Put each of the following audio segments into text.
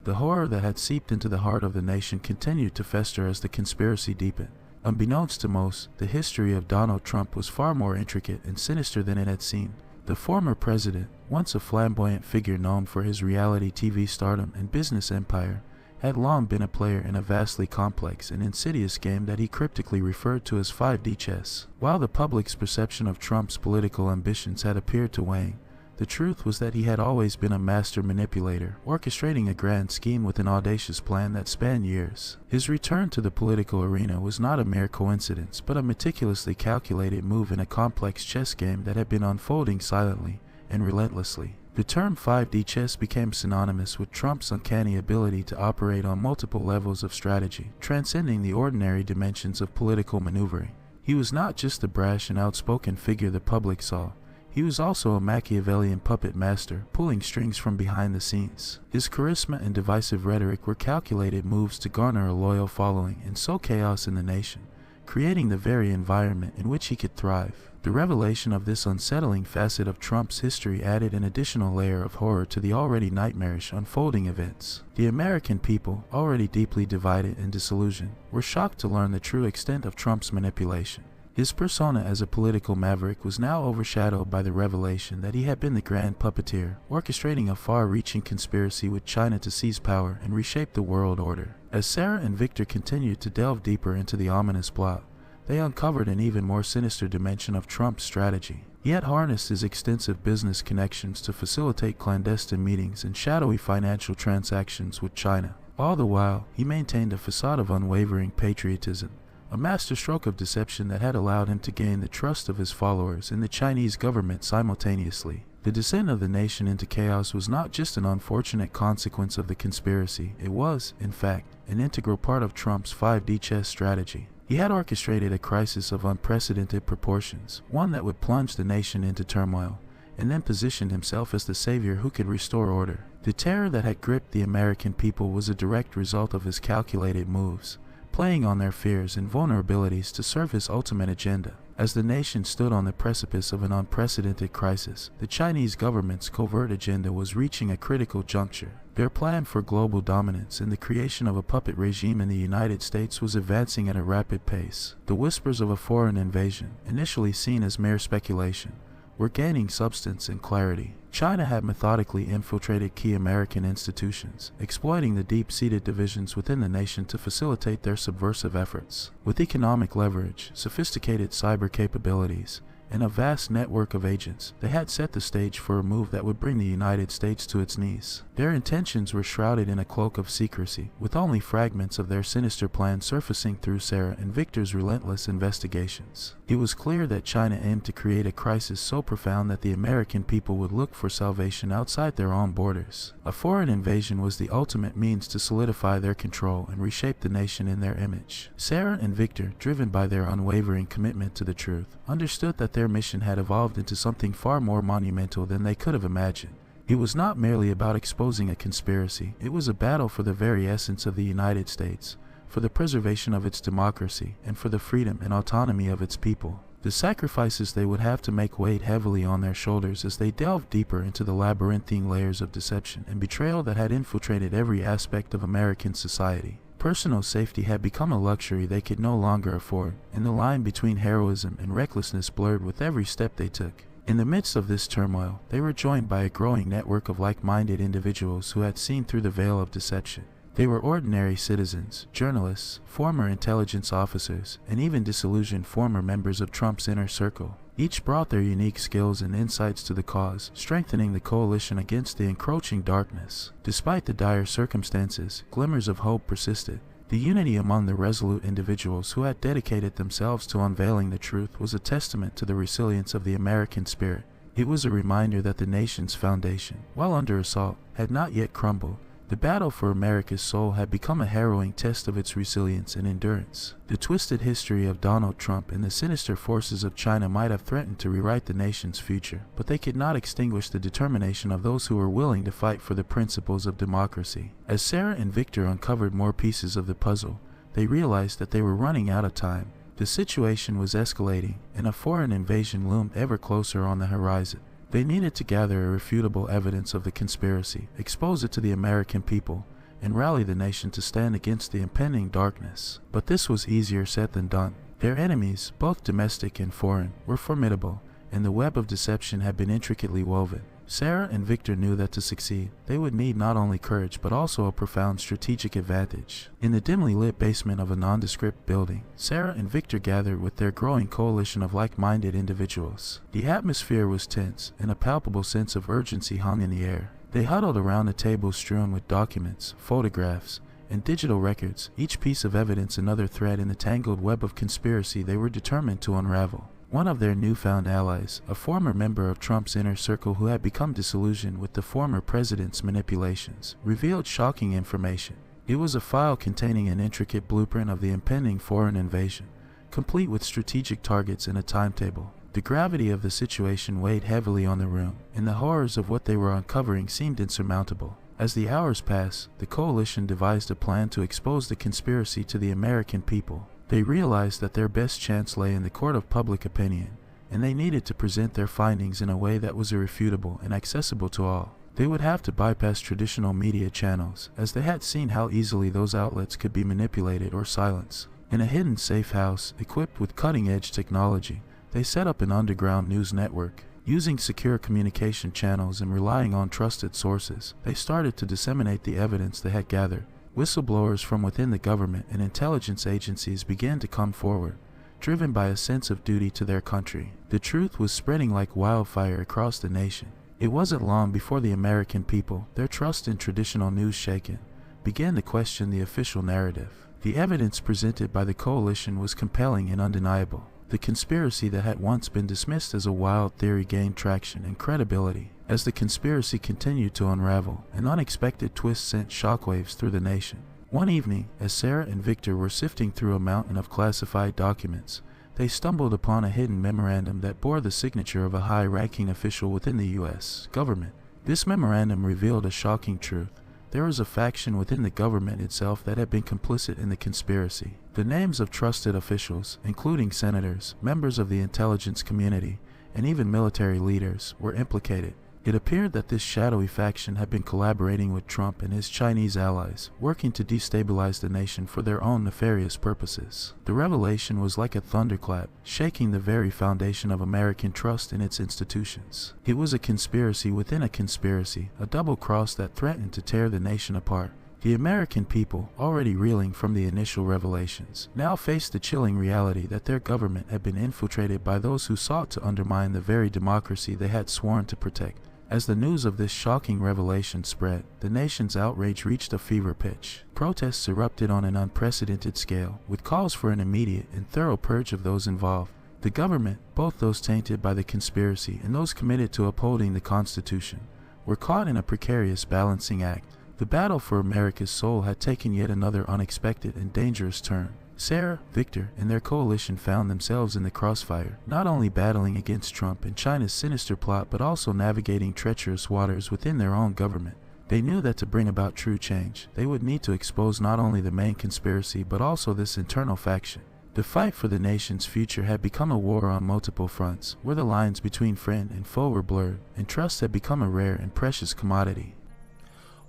The horror that had seeped into the heart of the nation continued to fester as the conspiracy deepened. Unbeknownst to most, the history of Donald Trump was far more intricate and sinister than it had seemed. The former president, once a flamboyant figure known for his reality TV stardom and business empire, had long been a player in a vastly complex and insidious game that he cryptically referred to as 5D chess. While the public's perception of Trump's political ambitions had appeared to wane, the truth was that he had always been a master manipulator, orchestrating a grand scheme with an audacious plan that spanned years. His return to the political arena was not a mere coincidence, but a meticulously calculated move in a complex chess game that had been unfolding silently and relentlessly. The term 5D chess became synonymous with Trump's uncanny ability to operate on multiple levels of strategy, transcending the ordinary dimensions of political maneuvering. He was not just the brash and outspoken figure the public saw. He was also a Machiavellian puppet master, pulling strings from behind the scenes. His charisma and divisive rhetoric were calculated moves to garner a loyal following and sow chaos in the nation, creating the very environment in which he could thrive. The revelation of this unsettling facet of Trump's history added an additional layer of horror to the already nightmarish unfolding events. The American people, already deeply divided and disillusioned, were shocked to learn the true extent of Trump's manipulation. His persona as a political maverick was now overshadowed by the revelation that he had been the grand puppeteer, orchestrating a far-reaching conspiracy with China to seize power and reshape the world order. As Sarah and Victor continued to delve deeper into the ominous plot, they uncovered an even more sinister dimension of Trump's strategy. He had harnessed his extensive business connections to facilitate clandestine meetings and shadowy financial transactions with China. All the while, he maintained a facade of unwavering patriotism, a masterstroke of deception that had allowed him to gain the trust of his followers and the Chinese government simultaneously. The descent of the nation into chaos was not just an unfortunate consequence of the conspiracy, it was, in fact, an integral part of Trump's 5D chess strategy. He had orchestrated a crisis of unprecedented proportions, one that would plunge the nation into turmoil, and then positioned himself as the savior who could restore order. The terror that had gripped the American people was a direct result of his calculated moves, playing on their fears and vulnerabilities to serve his ultimate agenda. As the nation stood on the precipice of an unprecedented crisis, the Chinese government's covert agenda was reaching a critical juncture. Their plan for global dominance and the creation of a puppet regime in the United States was advancing at a rapid pace. The whispers of a foreign invasion, initially seen as mere speculation, were gaining substance and clarity. China had methodically infiltrated key American institutions, exploiting the deep-seated divisions within the nation to facilitate their subversive efforts. With economic leverage, sophisticated cyber capabilities, and a vast network of agents, they had set the stage for a move that would bring the United States to its knees. Their intentions were shrouded in a cloak of secrecy, with only fragments of their sinister plan surfacing through Sarah and Victor's relentless investigations. It was clear that China aimed to create a crisis so profound that the American people would look for salvation outside their own borders. A foreign invasion was the ultimate means to solidify their control and reshape the nation in their image. Sarah and Victor, driven by their unwavering commitment to the truth, understood that their mission had evolved into something far more monumental than they could have imagined. It was not merely about exposing a conspiracy, it was a battle for the very essence of the United States, for the preservation of its democracy, and for the freedom and autonomy of its people. The sacrifices they would have to make weighed heavily on their shoulders as they delved deeper into the labyrinthine layers of deception and betrayal that had infiltrated every aspect of American society. Personal safety had become a luxury they could no longer afford, and the line between heroism and recklessness blurred with every step they took. In the midst of this turmoil, they were joined by a growing network of like-minded individuals who had seen through the veil of deception. They were ordinary citizens, journalists, former intelligence officers, and even disillusioned former members of Trump's inner circle. Each brought their unique skills and insights to the cause, strengthening the coalition against the encroaching darkness. Despite the dire circumstances, glimmers of hope persisted. The unity among the resolute individuals who had dedicated themselves to unveiling the truth was a testament to the resilience of the American spirit. It was a reminder that the nation's foundation, while under assault, had not yet crumbled. The battle for America's soul had become a harrowing test of its resilience and endurance. The twisted history of Donald Trump and the sinister forces of China might have threatened to rewrite the nation's future, but they could not extinguish the determination of those who were willing to fight for the principles of democracy. As Sarah and Victor uncovered more pieces of the puzzle, they realized that they were running out of time. The situation was escalating, and a foreign invasion loomed ever closer on the horizon. They needed to gather irrefutable evidence of the conspiracy, expose it to the American people, and rally the nation to stand against the impending darkness. But this was easier said than done. Their enemies, both domestic and foreign, were formidable, and the web of deception had been intricately woven. Sarah and Victor knew that to succeed, they would need not only courage but also a profound strategic advantage. In the dimly lit basement of a nondescript building, Sarah and Victor gathered with their growing coalition of like-minded individuals. The atmosphere was tense, and a palpable sense of urgency hung in the air. They huddled around a table strewn with documents, photographs, and digital records, each piece of evidence another thread in the tangled web of conspiracy they were determined to unravel. One of their newfound allies, a former member of Trump's inner circle who had become disillusioned with the former president's manipulations, revealed shocking information. It was a file containing an intricate blueprint of the impending foreign invasion, complete with strategic targets and a timetable. The gravity of the situation weighed heavily on the room, and the horrors of what they were uncovering seemed insurmountable. As the hours passed, the coalition devised a plan to expose the conspiracy to the American people. They realized that their best chance lay in the court of public opinion, and they needed to present their findings in a way that was irrefutable and accessible to all. They would have to bypass traditional media channels, as they had seen how easily those outlets could be manipulated or silenced. In a hidden safe house, equipped with cutting-edge technology, they set up an underground news network. Using secure communication channels and relying on trusted sources, they started to disseminate the evidence they had gathered. Whistleblowers from within the government and intelligence agencies began to come forward, driven by a sense of duty to their country. The truth was spreading like wildfire across the nation. It wasn't long before the American people, their trust in traditional news shaken, began to question the official narrative. The evidence presented by the coalition was compelling and undeniable. The conspiracy that had once been dismissed as a wild theory gained traction and credibility. As the conspiracy continued to unravel, an unexpected twist sent shockwaves through the nation. One evening, as Sarah and Victor were sifting through a mountain of classified documents, they stumbled upon a hidden memorandum that bore the signature of a high-ranking official within the U.S. government. This memorandum revealed a shocking truth. There was a faction within the government itself that had been complicit in the conspiracy. The names of trusted officials, including senators, members of the intelligence community, and even military leaders, were implicated. It appeared that this shadowy faction had been collaborating with Trump and his Chinese allies, working to destabilize the nation for their own nefarious purposes. The revelation was like a thunderclap, shaking the very foundation of American trust in its institutions. It was a conspiracy within a conspiracy, a double cross that threatened to tear the nation apart. The American people, already reeling from the initial revelations, now faced the chilling reality that their government had been infiltrated by those who sought to undermine the very democracy they had sworn to protect. As the news of this shocking revelation spread, the nation's outrage reached a fever pitch. Protests erupted on an unprecedented scale, with calls for an immediate and thorough purge of those involved. The government, both those tainted by the conspiracy and those committed to upholding the Constitution, were caught in a precarious balancing act. The battle for America's soul had taken yet another unexpected and dangerous turn. Sarah, Victor, and their coalition found themselves in the crossfire, not only battling against Trump and China's sinister plot, but also navigating treacherous waters within their own government. They knew that to bring about true change, they would need to expose not only the main conspiracy, but also this internal faction. The fight for the nation's future had become a war on multiple fronts, where the lines between friend and foe were blurred, and trust had become a rare and precious commodity.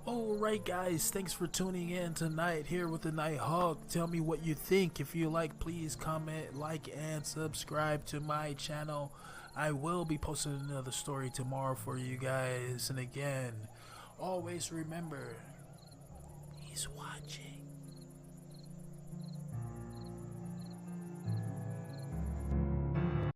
Alright guys, thanks for tuning in tonight here with the Nighthawk. Tell me what you think. If you like, please comment, like, and subscribe to my channel. I will be posting another story tomorrow for you guys. And again, always remember, he's watching.